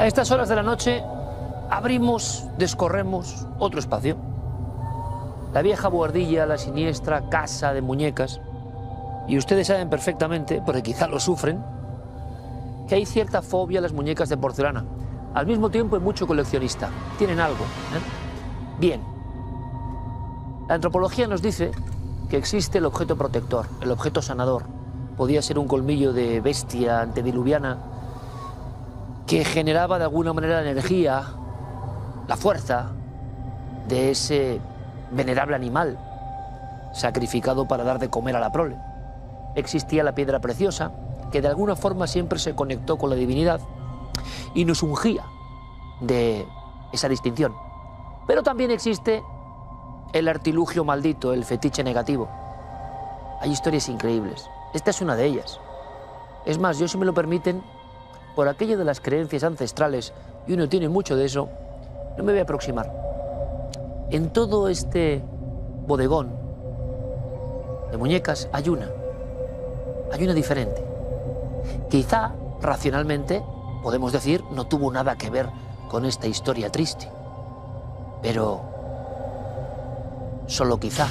A estas horas de la noche abrimos, descorremos otro espacio. La vieja buhardilla, la siniestra casa de muñecas. Y ustedes saben perfectamente, porque quizá lo sufren, que hay cierta fobia a las muñecas de porcelana. Al mismo tiempo hay mucho coleccionista. Tienen algo, ¿eh? Bien. La antropología nos dice que existe el objeto protector, el objeto sanador. Podía ser un colmillo de bestia antediluviana que generaba de alguna manera la energía, la fuerza de ese venerable animal sacrificado para dar de comer a la prole. Existía la piedra preciosa, que de alguna forma siempre se conectó con la divinidad y nos ungía de esa distinción. Pero también existe el artilugio maldito, el fetiche negativo. Hay historias increíbles. Esta es una de ellas. Es más, yo, si me lo permiten, por aquello de las creencias ancestrales, y uno tiene mucho de eso, no me voy a aproximar. En todo este bodegón de muñecas hay una diferente. Quizá, racionalmente, podemos decir, no tuvo nada que ver con esta historia triste. Pero solo quizá.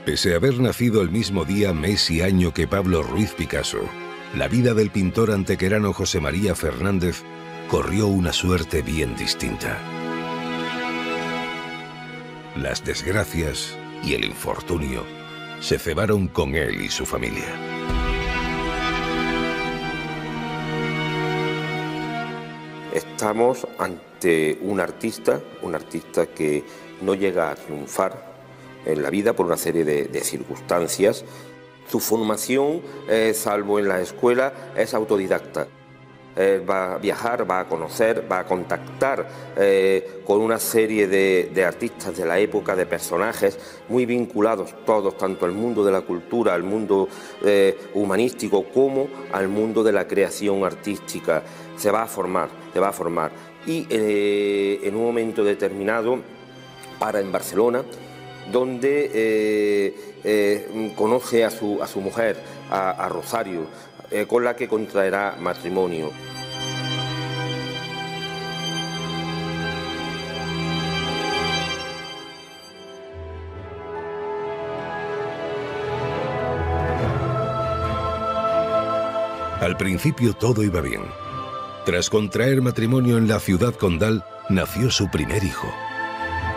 Pese a haber nacido el mismo día, mes y año que Pablo Ruiz Picasso, la vida del pintor antequerano José María Fernández corrió una suerte bien distinta. Las desgracias y el infortunio se cebaron con él y su familia. Estamos ante un artista que no llega a triunfar en la vida por una serie de circunstancias. Su formación, salvo en la escuela, es autodidacta. Va a viajar, va a conocer, va a contactar con una serie de artistas de la época, de personajes muy vinculados todos, tanto al mundo de la cultura, al mundo humanístico, como al mundo de la creación artística. Se va a formar. Y en un momento determinado para en Barcelona, donde conoce a su mujer, a Rosario, con la que contraerá matrimonio. Al principio todo iba bien. Tras contraer matrimonio en la ciudad condal, nació su primer hijo.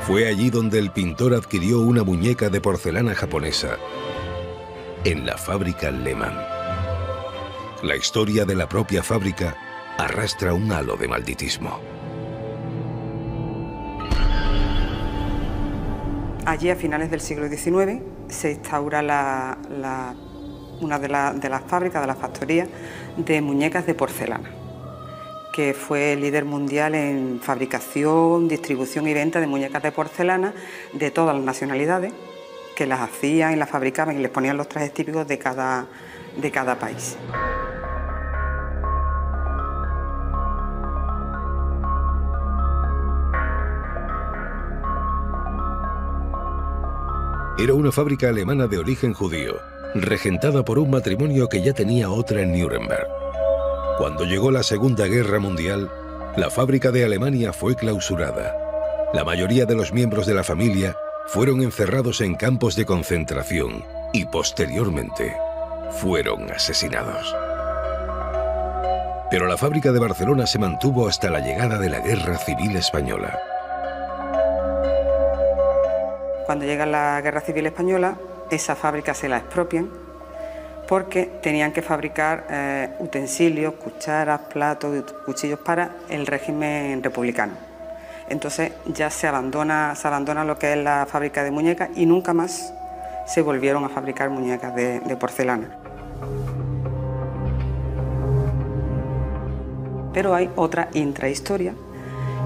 Fue allí donde el pintor adquirió una muñeca de porcelana japonesa, en la fábrica Lehmann. La historia de la propia fábrica arrastra un halo de malditismo. Allí, a finales del siglo XIX, se instaura una de las fábricas, de las factorías de muñecas de porcelana, que fue líder mundial en fabricación, distribución y venta de muñecas de porcelana de todas las nacionalidades, que las hacían y las fabricaban y les ponían los trajes típicos de cada país. Era una fábrica alemana de origen judío, regentada por un matrimonio que ya tenía otra en Nuremberg. Cuando llegó la Segunda Guerra Mundial, la fábrica de Alemania fue clausurada. La mayoría de los miembros de la familia fueron encerrados en campos de concentración y posteriormente fueron asesinados. Pero la fábrica de Barcelona se mantuvo hasta la llegada de la Guerra Civil Española. Cuando llega la Guerra Civil Española, esa fábrica se la expropian porque tenían que fabricar utensilios, cucharas, platos, cuchillos para el régimen republicano. Entonces ya se abandona lo que es la fábrica de muñecas y nunca más se volvieron a fabricar muñecas de porcelana. Pero hay otra intrahistoria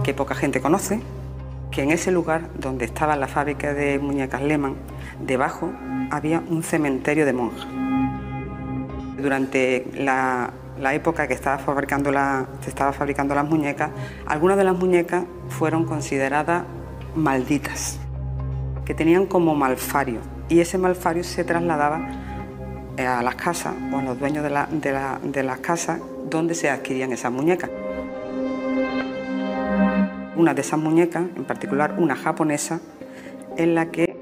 que poca gente conoce, que en ese lugar donde estaba la fábrica de muñecas Lehmann, debajo había un cementerio de monjas. Durante la época que se estaba fabricando las muñecas, algunas de las muñecas fueron consideradas malditas, que tenían como malfario, y ese malfario se trasladaba a las casas o a los dueños de las casas donde se adquirían esas muñecas. Una de esas muñecas, en particular una japonesa, es la que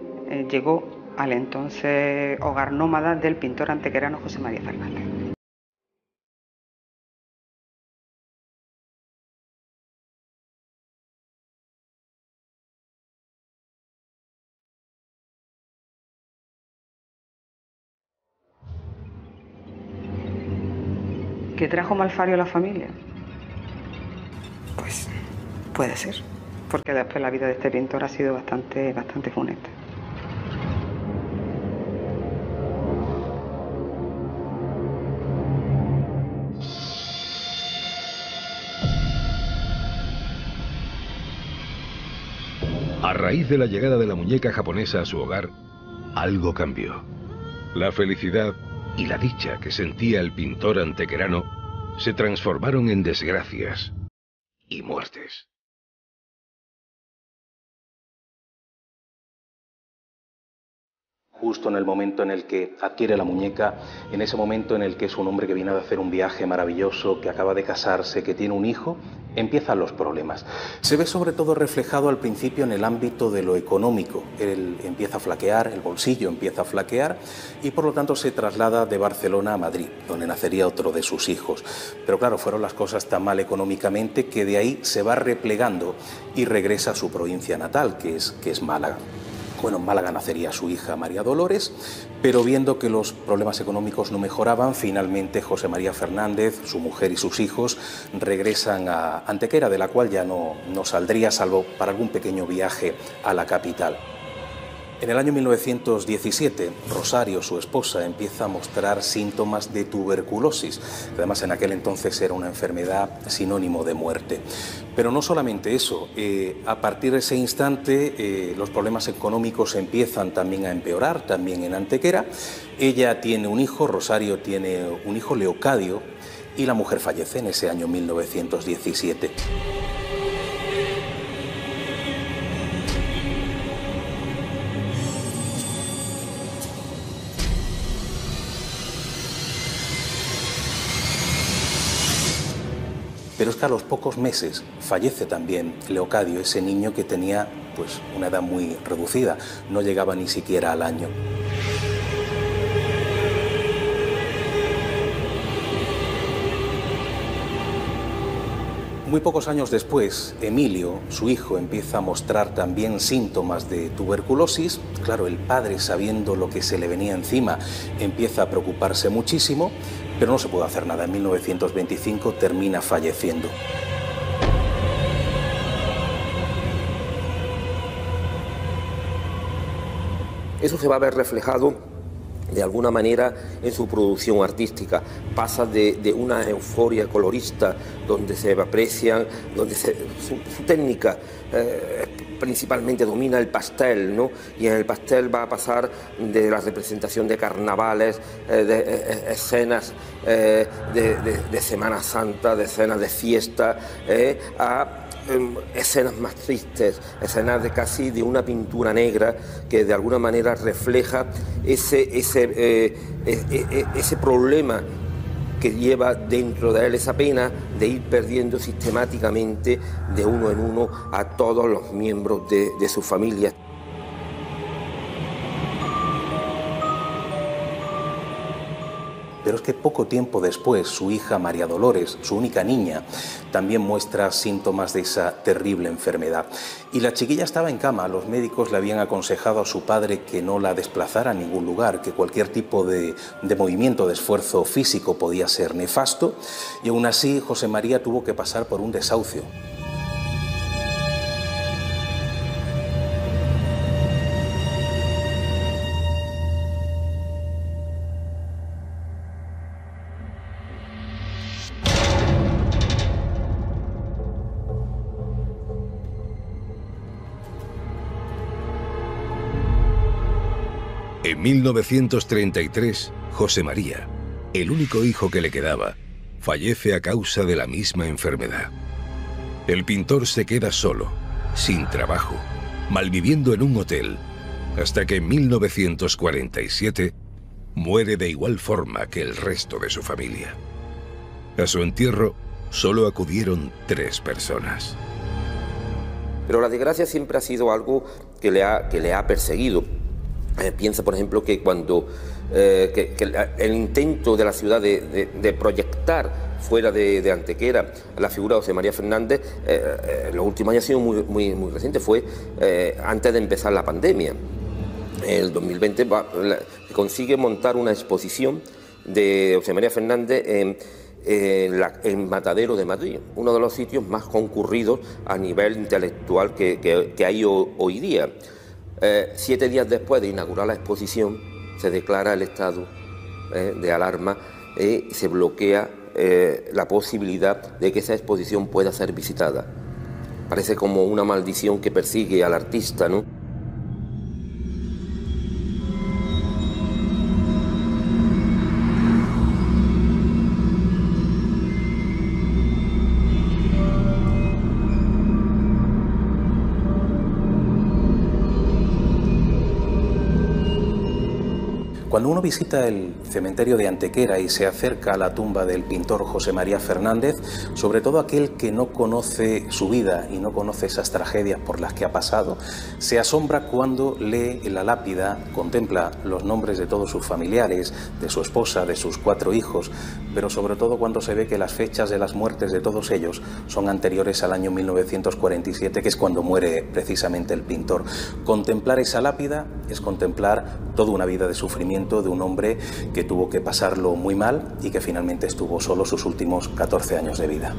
llegó al entonces hogar nómada del pintor antequerano José María Fernández. ¿Que trajo malfario a la familia? Pues puede ser, porque después la vida de este pintor ha sido bastante funesta. A raíz de la llegada de la muñeca japonesa a su hogar, algo cambió. La felicidad y la dicha que sentía el pintor antequerano se transformaron en desgracias y muertes. Justo en el momento en el que adquiere la muñeca, en ese momento en el que es un hombre que viene de hacer un viaje maravilloso, que acaba de casarse, que tiene un hijo, empiezan los problemas. Se ve sobre todo reflejado al principio en el ámbito de lo económico. Él empieza a flaquear, el bolsillo empieza a flaquear y por lo tanto se traslada de Barcelona a Madrid, donde nacería otro de sus hijos. Pero claro, fueron las cosas tan mal económicamente que de ahí se va replegando y regresa a su provincia natal, que es Málaga. Bueno, en Málaga nacería su hija María Dolores, pero viendo que los problemas económicos no mejoraban, finalmente José María Fernández, su mujer y sus hijos regresan a Antequera, de la cual ya no saldría, salvo para algún pequeño viaje a la capital. En el año 1917, Rosario, su esposa, empieza a mostrar síntomas de tuberculosis, que además en aquel entonces era una enfermedad sinónimo de muerte. Pero no solamente eso, a partir de ese instante los problemas económicos empiezan también a empeorar, también en Antequera. Ella tiene un hijo, Rosario tiene un hijo, Leocadio, y la mujer fallece en ese año 1917. Pero es que a los pocos meses fallece también Leocadio, ese niño que tenía pues una edad muy reducida, no llegaba ni siquiera al año. Muy pocos años después, Emilio, su hijo, empieza a mostrar también síntomas de tuberculosis. Claro, el padre, sabiendo lo que se le venía encima, empieza a preocuparse muchísimo, pero no se puede hacer nada. En 1925 termina falleciendo. Eso se va a ver reflejado de alguna manera en su producción artística. Pasa de una euforia colorista donde se aprecian, donde su técnica principalmente domina el pastel, ¿no? Y en el pastel va a pasar de la representación de carnavales, de escenas de Semana Santa, de escenas de fiesta, a escenas más tristes, escenas casi de una pintura negra que de alguna manera refleja ese problema que lleva dentro de él, esa pena de ir perdiendo sistemáticamente de uno en uno a todos los miembros de su familia. Pero es que poco tiempo después, su hija María Dolores, su única niña, también muestra síntomas de esa terrible enfermedad. Y la chiquilla estaba en cama. Los médicos le habían aconsejado a su padre que no la desplazara a ningún lugar, que cualquier tipo de movimiento, de esfuerzo físico podía ser nefasto. Y aún así, José María tuvo que pasar por un desahucio. En 1933, José María, el único hijo que le quedaba, fallece a causa de la misma enfermedad. El pintor se queda solo, sin trabajo, malviviendo en un hotel, hasta que en 1947 muere de igual forma que el resto de su familia. A su entierro solo acudieron 3 personas. Pero la desgracia siempre ha sido algo que le ha perseguido. Piensa, por ejemplo, que cuando el intento de la ciudad de proyectar fuera de Antequera la figura de José María Fernández, en los últimos años ha sido muy reciente, fue antes de empezar la pandemia. El 2020 consigue montar una exposición de José María Fernández en Matadero de Madrid, uno de los sitios más concurridos a nivel intelectual que hay hoy día. 7 días después de inaugurar la exposición, se declara el estado de alarma y se bloquea la posibilidad de que esa exposición pueda ser visitada. Parece como una maldición que persigue al artista, ¿no? Cuando uno visita el cementerio de Antequera y se acerca a la tumba del pintor José María Fernández, sobre todo aquel que no conoce su vida y no conoce esas tragedias por las que ha pasado, se asombra cuando lee en la lápida, contempla los nombres de todos sus familiares, de su esposa, de sus 4 hijos, pero sobre todo cuando se ve que las fechas de las muertes de todos ellos son anteriores al año 1947, que es cuando muere precisamente el pintor. Contemplar esa lápida es contemplar toda una vida de sufrimiento de un hombre que tuvo que pasarlo muy mal y que finalmente estuvo solo sus últimos 14 años de vida.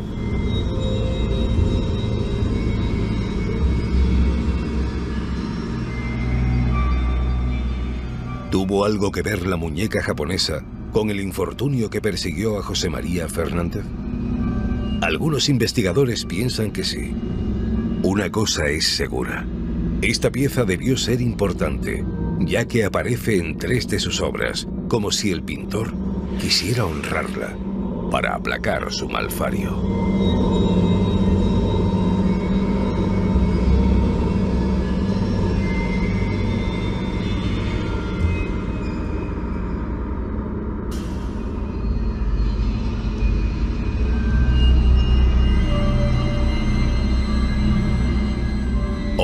¿Tuvo algo que ver la muñeca japonesa con el infortunio que persiguió a José María Fernández? Algunos investigadores piensan que sí. Una cosa es segura: esta pieza debió ser importante, ya que aparece en 3 de sus obras, como si el pintor quisiera honrarla para aplacar su malfario.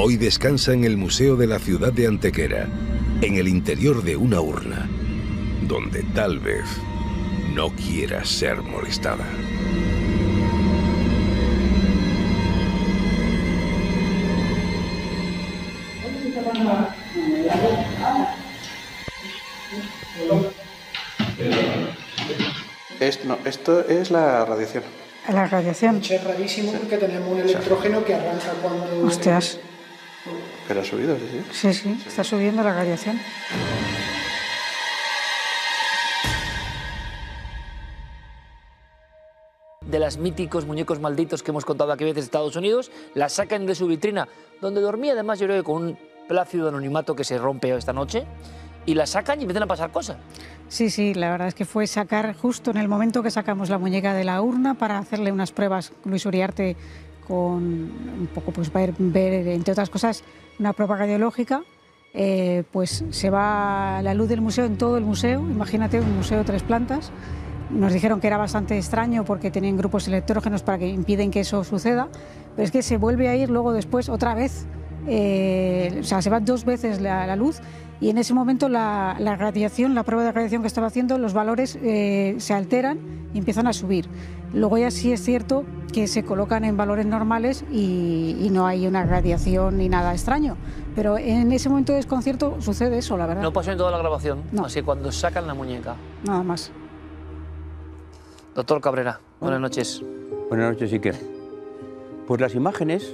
Hoy descansa en el Museo de la Ciudad de Antequera, en el interior de una urna, donde tal vez no quiera ser molestada. Esto es la radiación. La radiación. Es rarísimo porque tenemos un electrógeno que arranca cuando... Hostias. ¿Pero ha subido? Sí, sí. Sí, está subiendo la radiación. De los míticos muñecos malditos que hemos contado aquí veces en Estados Unidos, la sacan de su vitrina, donde dormía además, yo creo que con un plácido anonimato que se rompe esta noche, y la sacan y empiezan a pasar cosas. Sí, la verdad es que fue sacar justo en el momento que sacamos la muñeca de la urna para hacerle unas pruebas, Luis Uriarte, con un poco, pues ver, entre otras cosas, una prueba radiológica. Pues se va la luz del museo en todo el museo, imagínate, un museo de 3 plantas. Nos dijeron que era bastante extraño porque tenían grupos electrógenos para que impiden que eso suceda, pero es que se vuelve a ir luego después otra vez, o sea, se va 2 veces la luz, y en ese momento la radiación, la prueba de radiación que estaba haciendo, los valores se alteran y empiezan a subir. Luego ya sí es cierto que se colocan en valores normales y no hay una radiación ni nada extraño, pero en ese momento de desconcierto sucede eso, la verdad. No pasó en toda la grabación, no. Así cuando sacan la muñeca. Nada más. Doctor Cabrera, buenas noches. Buenas noches, Iker. Pues las imágenes,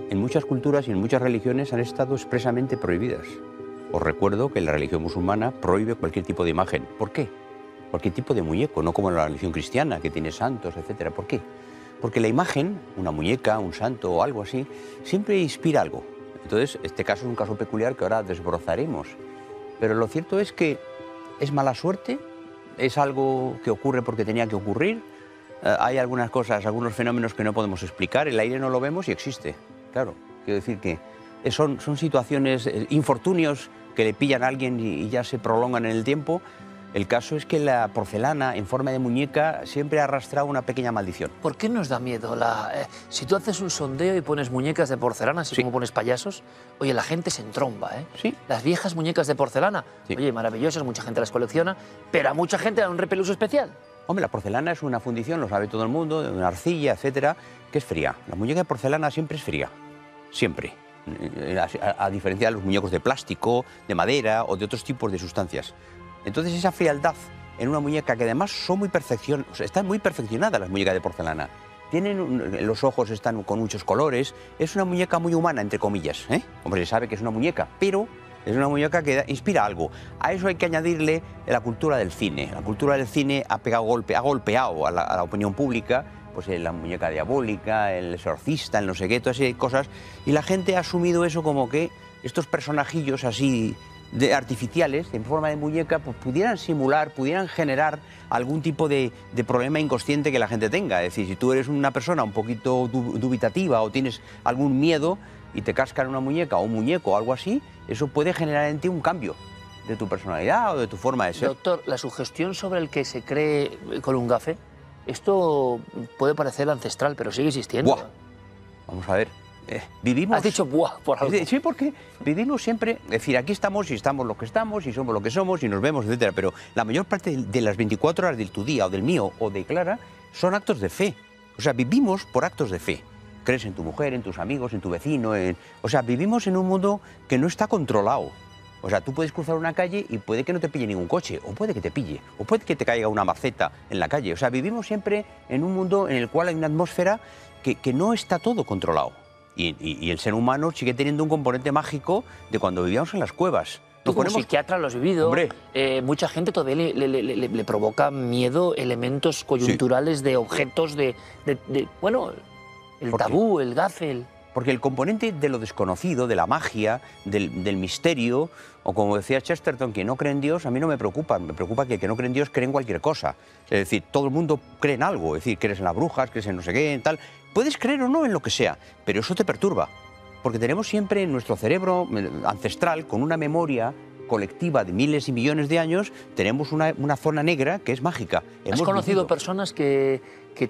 en muchas culturas y en muchas religiones, han estado expresamente prohibidas. Os recuerdo que la religión musulmana prohíbe cualquier tipo de imagen. ¿Por qué? Cualquier tipo de muñeco, no como la religión cristiana, que tiene santos, etc. ¿Por qué? Porque la imagen, una muñeca, un santo o algo así, siempre inspira algo. Entonces, este caso es un caso peculiar que ahora desbrozaremos. pero lo cierto es que es mala suerte, es algo que ocurre porque tenía que ocurrir. Hay algunas cosas, algunos fenómenos que no podemos explicar, el aire no lo vemos y existe, claro. Quiero decir que son situaciones, infortunios que le pillan a alguien y ya se prolongan en el tiempo. El caso es que la porcelana en forma de muñeca siempre ha arrastrado una pequeña maldición. ¿Por qué nos da miedo? Si tú haces un sondeo y pones muñecas de porcelana, así como pones payasos, oye, la gente se entromba, ¿eh? Sí. Las viejas muñecas de porcelana, oye, maravillosas, mucha gente las colecciona, pero a mucha gente da un repelús especial. Hombre, la porcelana es una fundición, lo sabe todo el mundo, de una arcilla, etcétera, que es fría. La muñeca de porcelana siempre es fría, siempre. A diferencia de los muñecos de plástico, de madera o de otros tipos de sustancias. Entonces esa frialdad en una muñeca que además están muy perfeccionadas las muñecas de porcelana. Los ojos están con muchos colores, es una muñeca muy humana, entre comillas, ¿eh? Hombre, se sabe que es una muñeca, pero es una muñeca que inspira algo. A eso hay que añadirle la cultura del cine. La cultura del cine ha golpeado a la opinión pública, pues la muñeca diabólica, el exorcista, el no sé qué, todas esas cosas, y la gente ha asumido eso como que estos personajillos así artificiales, en forma de muñeca, pues pudieran simular, pudieran generar algún tipo de problema inconsciente que la gente tenga. Es decir, si tú eres una persona un poquito dubitativa o tienes algún miedo y te cascan una muñeca o un muñeco o algo así, eso puede generar en ti un cambio de tu personalidad o de tu forma de ser. Doctor, la sugestión sobre el que se cree con un gafe, esto puede parecer ancestral, pero sigue existiendo. Buah. Vamos a ver. Vivimos... Has dicho buah por algo. Sí, porque vivimos siempre, es decir, aquí estamos y estamos lo que estamos y somos lo que somos y nos vemos, etcétera, pero la mayor parte de las 24 horas de tu día o del mío o de Clara son actos de fe. O sea, vivimos por actos de fe. Crees en tu mujer, en tus amigos, en tu vecino, o sea, vivimos en un mundo que no está controlado. O sea, tú puedes cruzar una calle y puede que no te pille ningún coche, o puede que te pille, o puede que te caiga una maceta en la calle. O sea, vivimos siempre en un mundo en el cual hay una atmósfera que no está todo controlado. Y el ser humano sigue teniendo un componente mágico de cuando vivíamos en las cuevas. Tú como psiquiatra lo has vivido. Hombre. Mucha gente todavía le provoca miedo elementos coyunturales de objetos, bueno, el tabú, el gafe. Porque el componente de lo desconocido, de la magia, del misterio, o como decía Chesterton, quien no cree en Dios, a mí no me preocupa. Me preocupa que el que no cree en Dios cree en cualquier cosa. Es decir, todo el mundo cree en algo. Es decir, crees en las brujas, crees en no sé qué, en tal. Puedes creer o no en lo que sea, pero eso te perturba. Porque tenemos siempre en nuestro cerebro ancestral, con una memoria colectiva de miles y millones de años, tenemos una zona negra que es mágica. ¿Has conocido personas que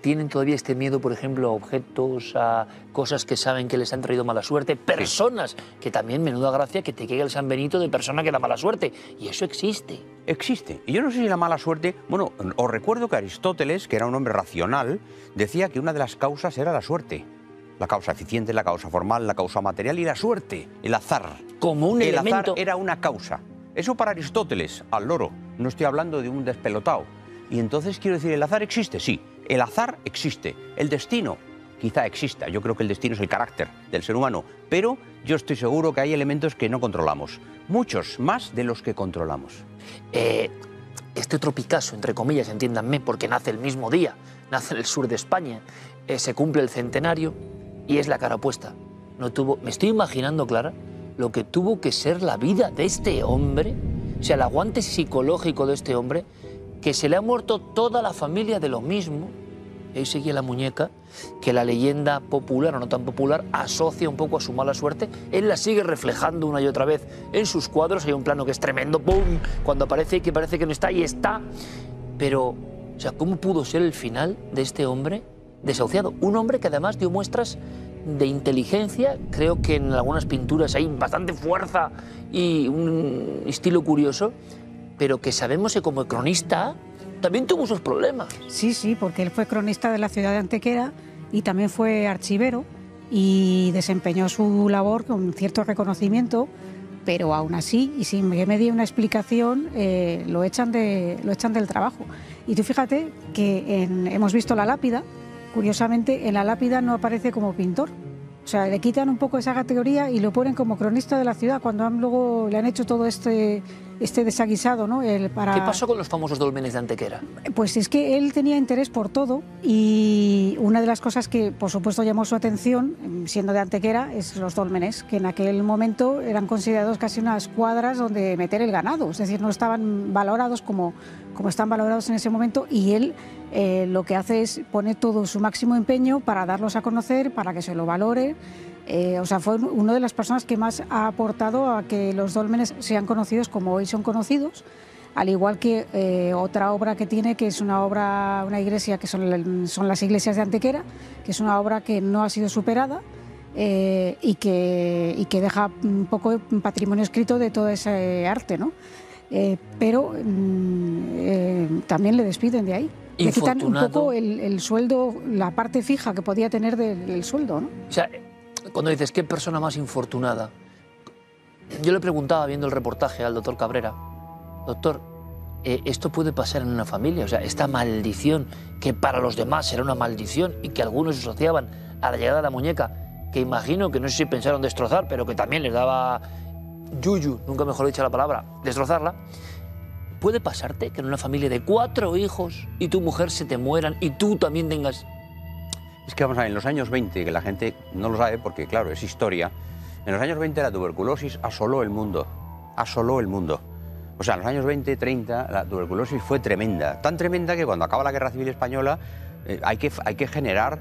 tienen todavía este miedo, por ejemplo, a objetos, a cosas que saben que les han traído mala suerte? Personas que también, menuda gracia, que te caiga el San Benito de persona que da mala suerte. Y eso existe. Existe. Y yo no sé si la mala suerte... Bueno, os recuerdo que Aristóteles, que era un hombre racional, decía que una de las causas era la suerte. La causa eficiente, la causa formal, la causa material y la suerte, el azar. Como un elemento... El azar era una causa. Eso para Aristóteles, al loro. No estoy hablando de un despelotado. Y entonces quiero decir, ¿el azar existe? Sí, el azar existe. El destino quizá exista. Yo creo que el destino es el carácter del ser humano. Pero yo estoy seguro que hay elementos que no controlamos. Muchos más de los que controlamos. Este otro Picasso, entre comillas, entiéndanme, porque nace el mismo día, nace en el sur de España, se cumple el centenario y es la cara opuesta. Me estoy imaginando, Clara, lo que tuvo que ser la vida de este hombre, o sea, el aguante psicológico de este hombre, que se le ha muerto toda la familia de lo mismo. Y ahí seguía la muñeca, que la leyenda popular o no tan popular asocia un poco a su mala suerte. Él la sigue reflejando una y otra vez en sus cuadros. Hay un plano que es tremendo, ¡pum!, cuando parece que no está, y está. Pero, o sea, ¿cómo pudo ser el final de este hombre desahuciado? Un hombre que además dio muestras de inteligencia, creo que en algunas pinturas hay bastante fuerza y un estilo curioso, pero que sabemos que como cronista también tuvo sus problemas. Sí, porque él fue cronista de la ciudad de Antequera y también fue archivero y desempeñó su labor con cierto reconocimiento, pero aún así, y sin que me dé una explicación, lo echan del trabajo. Y tú fíjate que hemos visto la lápida. Curiosamente, en la lápida no aparece como pintor, O sea, le quitan un poco esa categoría y lo ponen como cronista de la ciudad, cuando luego le han hecho todo este desaguisado, ¿no? ¿Qué pasó con los famosos dólmenes de Antequera? Pues es que él tenía interés por todo, y una de las cosas que, por supuesto, llamó su atención, siendo de Antequera, es los dólmenes, que en aquel momento eran considerados casi unas cuadras donde meter el ganado. Es decir, no estaban valorados como están valorados en ese momento, y él lo que hace es poner todo su máximo empeño para darlos a conocer, para que se lo valore. O sea, fue una de las personas que más ha aportado a que los dólmenes sean conocidos como hoy son conocidos, al igual que otra obra que tiene, que es una iglesia, que son las iglesias de Antequera, que es una obra que no ha sido superada, y que deja un poco patrimonio escrito de todo ese arte, ¿no? Pero también le despiden de ahí. Le quitan un poco el sueldo, la parte fija que podía tener del sueldo, ¿no? O sea, cuando dices, ¿qué persona más infortunada? Yo le preguntaba, viendo el reportaje al doctor Cabrera, doctor, ¿esto puede pasar en una familia? O sea, esta maldición, que para los demás era una maldición y que algunos asociaban a la llegada de la muñeca, que imagino que no sé si pensaron destrozar, pero que también les daba yuyu, nunca mejor dicho la palabra, destrozarla. ¿Puede pasarte que en una familia de 4 hijos y tu mujer se te mueran y tú también tengas...? Es que vamos a ver, en los años 20, que la gente no lo sabe porque, claro, es historia, en los años 20 la tuberculosis asoló el mundo, asoló el mundo. O sea, en los años 20, 30, la tuberculosis fue tremenda, tan tremenda que cuando acaba la Guerra Civil Española hay que generar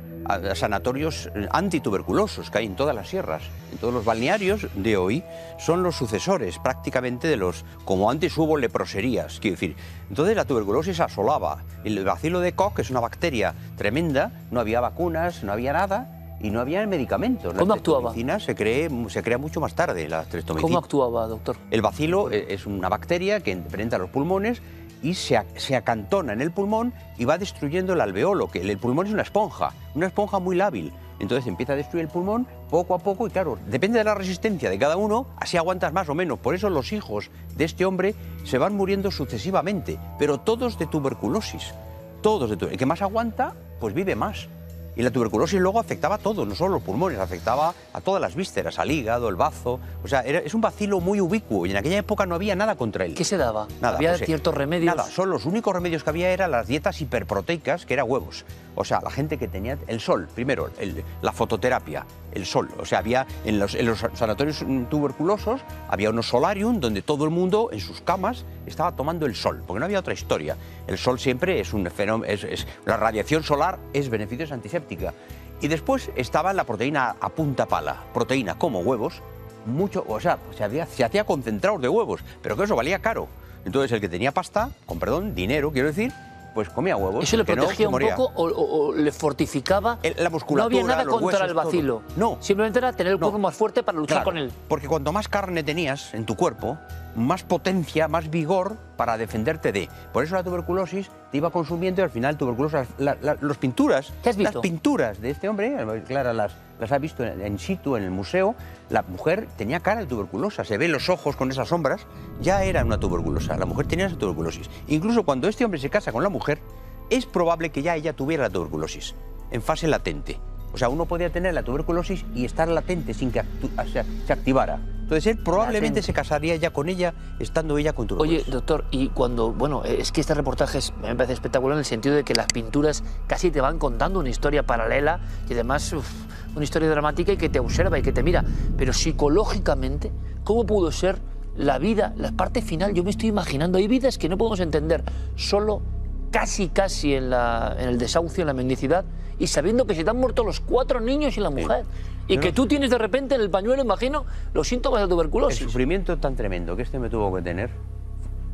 sanatorios antituberculosos que hay en todas las sierras. En todos los balnearios de hoy son los sucesores prácticamente de los, como antes hubo leproserías, quiero decir. Entonces la tuberculosis asolaba. El bacilo de Koch, que es una bacteria tremenda, no había vacunas, no había nada y no había medicamentos. ¿Cómo actuaba? La streptomicina se crea mucho más tarde, la streptomicina. ¿Cómo actuaba, doctor? El bacilo es una bacteria que enfrenta los pulmones y se acantona en el pulmón y va destruyendo el alveolo, que el pulmón es una esponja muy lábil. Entonces empieza a destruir el pulmón poco a poco y claro, depende de la resistencia de cada uno, así aguantas más o menos. Por eso los hijos de este hombre se van muriendo sucesivamente, pero todos de tuberculosis. Todos de tuberculosis. El que más aguanta, pues vive más. Y la tuberculosis luego afectaba a todo, no solo los pulmones, afectaba a todas las vísceras, al hígado, el bazo. O sea, es un bacilo muy ubicuo y en aquella época no había nada contra él. ¿Qué se daba? Nada, ¿Había ciertos remedios? Nada, son los únicos remedios que había eran las dietas hiperproteicas, que era huevos. O sea, la gente que tenía el sol, primero, la fototerapia, el sol. O sea, había en los sanatorios tuberculosos, había unos solarium donde todo el mundo en sus camas estaba tomando el sol, porque no había otra historia. El sol siempre es un fenómeno, la radiación solar es beneficiosa antiséptica. Y después estaba la proteína a punta pala, proteína como huevos, mucho, o sea, se hacía concentrados de huevos, pero que eso valía caro. Entonces el que tenía pasta, con perdón, dinero, quiero decir, pues comía huevos. ¿Eso le protegía un poco o le fortificaba? La musculatura, no había nada los contra huesos, el bacilo. Todo. No. Simplemente era tener el cuerpo más fuerte para luchar con él. Porque cuanto más carne tenías en tu cuerpo, más potencia, más vigor para defenderte de. Por eso la tuberculosis te iba consumiendo y al final tuberculosis, las pinturas. ¿Qué has visto? Las pinturas de este hombre, Clara las ha visto en situ, en el museo. La mujer tenía cara de tuberculosa, se ve los ojos con esas sombras, ya era una tuberculosa. La mujer tenía esa tuberculosis. Incluso cuando este hombre se casa con la mujer, es probable que ya ella tuviera la tuberculosis, en fase latente. O sea, uno podía tener la tuberculosis y estar latente sin que se activara. Entonces él probablemente se casaría ya con ella, estando ella con tuberculosis. Oye, doctor, y cuando, bueno, es que este reportaje me parece espectacular en el sentido de que las pinturas casi te van contando una historia paralela y además una historia dramática y que te observa y que te mira. Pero psicológicamente, ¿cómo pudo ser la vida, la parte final? Yo me estoy imaginando, hay vidas que no podemos entender solo casi en el desahucio, en la mendicidad, y sabiendo que se te han muerto los 4 niños y la mujer. Y que tú tienes de repente en el pañuelo, imagino, los síntomas de tuberculosis. El sufrimiento tan tremendo que este me tuvo que tener,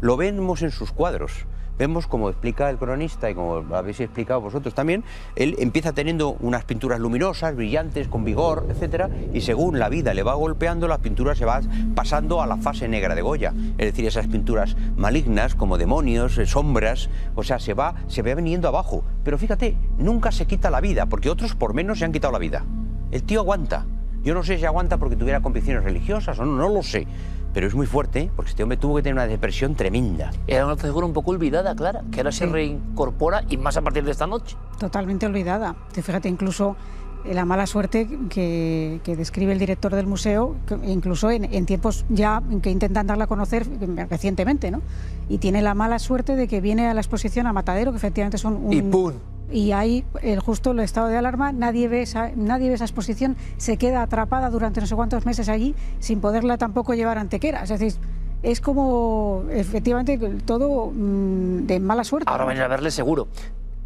lo vemos en sus cuadros. Vemos, como explica el cronista y como lo habéis explicado vosotros también, él empieza teniendo unas pinturas luminosas, brillantes, con vigor, etcétera, y según la vida le va golpeando, las pinturas se van pasando a la fase negra de Goya. Es decir, esas pinturas malignas, como demonios, sombras, o sea, se va viniendo abajo. Pero fíjate, nunca se quita la vida, porque otros por menos se han quitado la vida. El tío aguanta. Yo no sé si aguanta porque tuviera convicciones religiosas o no, no lo sé. Pero es muy fuerte, porque este hombre tuvo que tener una depresión tremenda. Era una figura un poco olvidada, Clara, que ahora se reincorpora y más a partir de esta noche. Totalmente olvidada. Fíjate, incluso la mala suerte que describe el director del museo, incluso en tiempos ya que intentan darla a conocer recientemente, ¿no? Y tiene la mala suerte de que viene a la exposición a Matadero, que efectivamente son un... Y ¡pum! Y ahí justo el estado de alarma, nadie ve esa exposición, se queda atrapada durante no sé cuántos meses allí sin poderla tampoco llevar a Antequera. Es decir, es como efectivamente todo de mala suerte. Ahora van a ir a verle seguro.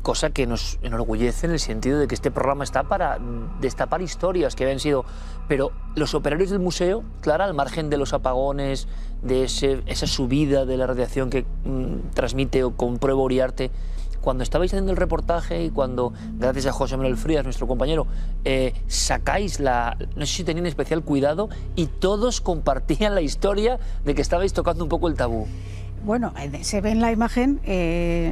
Cosa que nos enorgullece en el sentido de que este programa está para destapar historias que habían sido... Pero los operarios del museo, Clara, al margen de los apagones, de esa subida de la radiación que transmite o comprueba Uriarte, cuando estabais haciendo el reportaje y cuando, gracias a José Manuel Frías, nuestro compañero, sacáis no sé si tenían especial cuidado y todos compartían la historia de que estabais tocando un poco el tabú. Bueno, se ve en la imagen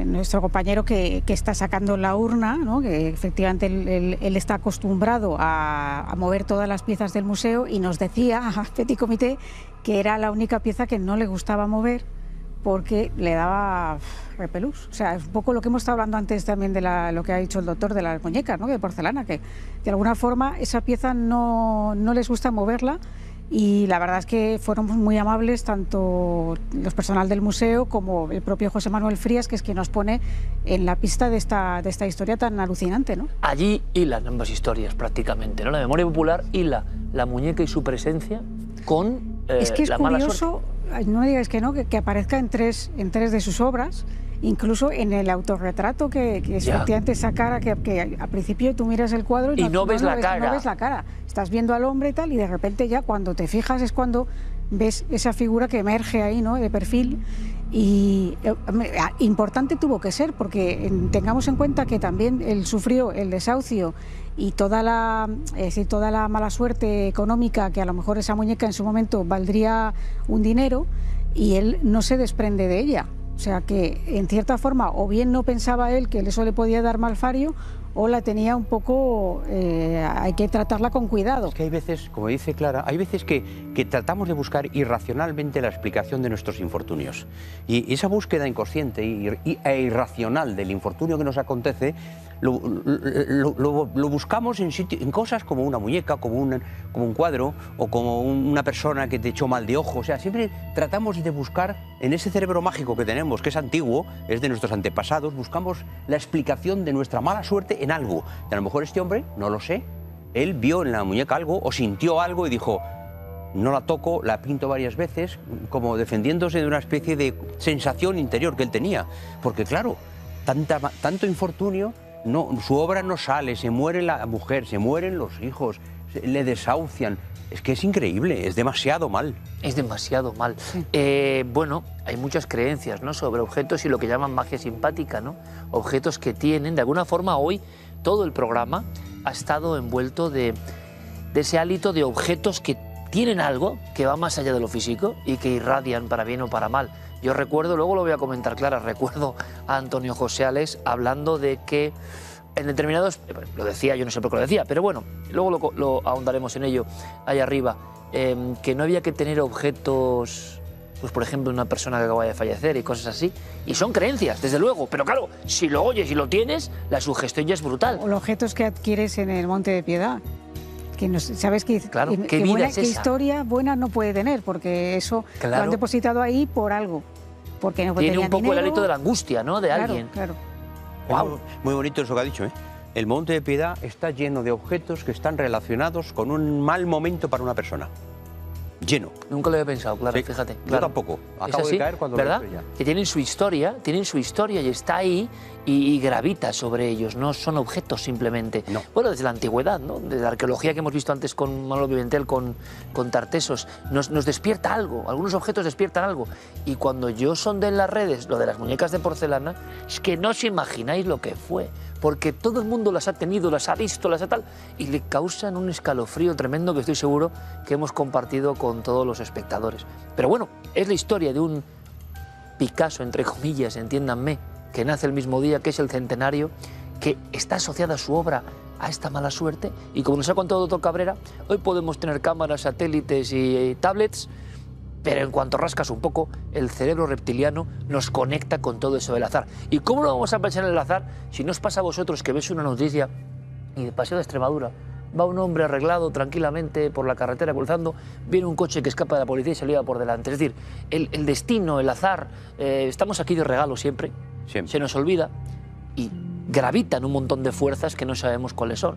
nuestro compañero que está sacando la urna, ¿no? Que efectivamente él está acostumbrado a mover todas las piezas del museo y nos decía a Petit Comité que era la única pieza que no le gustaba mover porque le daba repelús. O sea, es un poco lo que hemos estado hablando antes también de lo que ha dicho el doctor de las muñecas, ¿no? De porcelana, que de alguna forma esa pieza no les gusta moverla. Y la verdad es que fueron muy amables tanto los personal del museo como el propio José Manuel Frías, que es quien nos pone en la pista de esta historia tan alucinante, ¿no? Allí hilan ambas historias prácticamente, ¿no? La memoria popular hila la muñeca y su presencia con es que es la curioso, mala suerte. No me digáis que no, que aparezca en tres de sus obras. Incluso en el autorretrato que es efectivamente esa cara que al principio tú miras el cuadro y no ves la cara. No ves la cara. Estás viendo al hombre y tal, y de repente ya cuando te fijas es cuando ves esa figura que emerge ahí, ¿no? De perfil. Y importante tuvo que ser, porque tengamos en cuenta que también él sufrió el desahucio y toda la mala suerte económica, que a lo mejor esa muñeca en su momento valdría un dinero, y él no se desprende de ella. O sea que, en cierta forma, o bien no pensaba él que eso le podía dar malfario, o la tenía un poco... hay que tratarla con cuidado. Es que hay veces, como dice Clara, hay veces que tratamos de buscar irracionalmente la explicación de nuestros infortunios. Y esa búsqueda inconsciente e irracional del infortunio que nos acontece, lo buscamos en cosas como una muñeca, como un cuadro, o como una persona que te echó mal de ojo. O sea, siempre tratamos de buscar en ese cerebro mágico que tenemos, que es antiguo, es de nuestros antepasados, buscamos la explicación de nuestra mala suerte en algo. Y a lo mejor este hombre, no lo sé, él vio en la muñeca algo o sintió algo y dijo, no la toco, la pinto varias veces, como defendiéndose de una especie de sensación interior que él tenía. Porque claro, tanto infortunio, su obra no sale, se muere la mujer, se mueren los hijos, le desahucian. Es que es increíble, es demasiado mal. Es demasiado mal. Sí. Bueno, hay muchas creencias, ¿no?, sobre objetos y lo que llaman magia simpática, ¿no? Objetos que tienen, de alguna forma hoy, todo el programa ha estado envuelto de ese hálito de objetos que tienen algo que va más allá de lo físico y que irradian para bien o para mal. Yo recuerdo, luego lo voy a comentar, Clara, recuerdo a Antonio José Ales hablando de que en determinados, lo decía, yo no sé por qué lo decía, pero bueno, luego lo ahondaremos en ello ahí arriba, que no había que tener objetos, pues por ejemplo, una persona que acaba de fallecer y cosas así, y son creencias, desde luego, pero claro, si lo oyes y lo tienes, la sugestión ya es brutal. O los objetos que adquieres en el Monte de Piedad, que no, sabes que, claro, ¿qué historia buena no puede tener? Porque eso lo han depositado ahí por algo. Porque no tiene un poco dinero. El hálito de la angustia, ¿no?, de alguien. Claro. Wow. Muy bonito eso que ha dicho, ¿eh? El Monte de Piedad está lleno de objetos que están relacionados con un mal momento para una persona. Lleno. Nunca lo había pensado, claro, sí, fíjate. Claro. Yo tampoco. Acabo de caer cuando ¿verdad? Lo he visto ya. Que tienen su historia y está ahí y gravita sobre ellos, no son objetos simplemente. No. Bueno, desde la antigüedad, ¿no?, desde la arqueología que hemos visto antes con Manolo Pimentel, con Tartesos, nos despierta algo, algunos objetos despiertan algo. Y cuando yo sondé en las redes lo de las muñecas de porcelana, es que no os imagináis lo que fue, porque todo el mundo las ha tenido, las ha visto, las ha tal, y le causan un escalofrío tremendo que estoy seguro que hemos compartido con todos los espectadores. Pero bueno, es la historia de un Picasso, entre comillas, entiéndanme, que nace el mismo día, que es el centenario, que está asociada su obra a esta mala suerte, y como nos ha contado el doctor Cabrera, hoy podemos tener cámaras, satélites y tablets, pero en cuanto rascas un poco, el cerebro reptiliano nos conecta con todo eso del azar. ¿Y cómo lo vamos a pensar en el azar si no os pasa a vosotros que ves una noticia y de Paseo de Extremadura va un hombre arreglado tranquilamente por la carretera cruzando, viene un coche que escapa de la policía y se le lleva por delante. Es decir, el destino, el azar, estamos aquí de regalo siempre, se nos olvida y gravitan un montón de fuerzas que no sabemos cuáles son.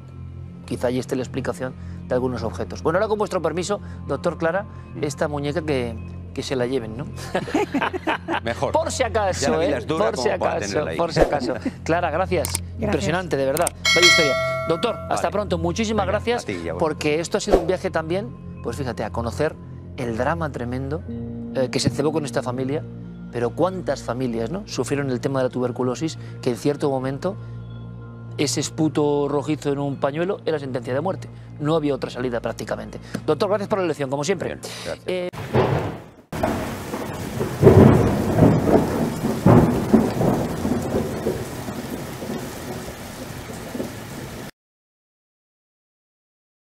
Quizá ahí esté la explicación de algunos objetos. Bueno, ahora con vuestro permiso, doctor Clara, esta muñeca que se la lleven, ¿no? Mejor. Por si acaso, por si acaso. Clara, gracias. Impresionante, de verdad. Vaya historia. Doctor, hasta pronto. Muchísimas gracias, porque esto ha sido un viaje también, pues fíjate, a conocer el drama tremendo que se cebó con esta familia, pero cuántas familias, ¿no?, sufrieron el tema de la tuberculosis, que en cierto momento ese esputo rojizo en un pañuelo era sentencia de muerte. No había otra salida prácticamente. Doctor, gracias por la lección, como siempre. Bien, gracias.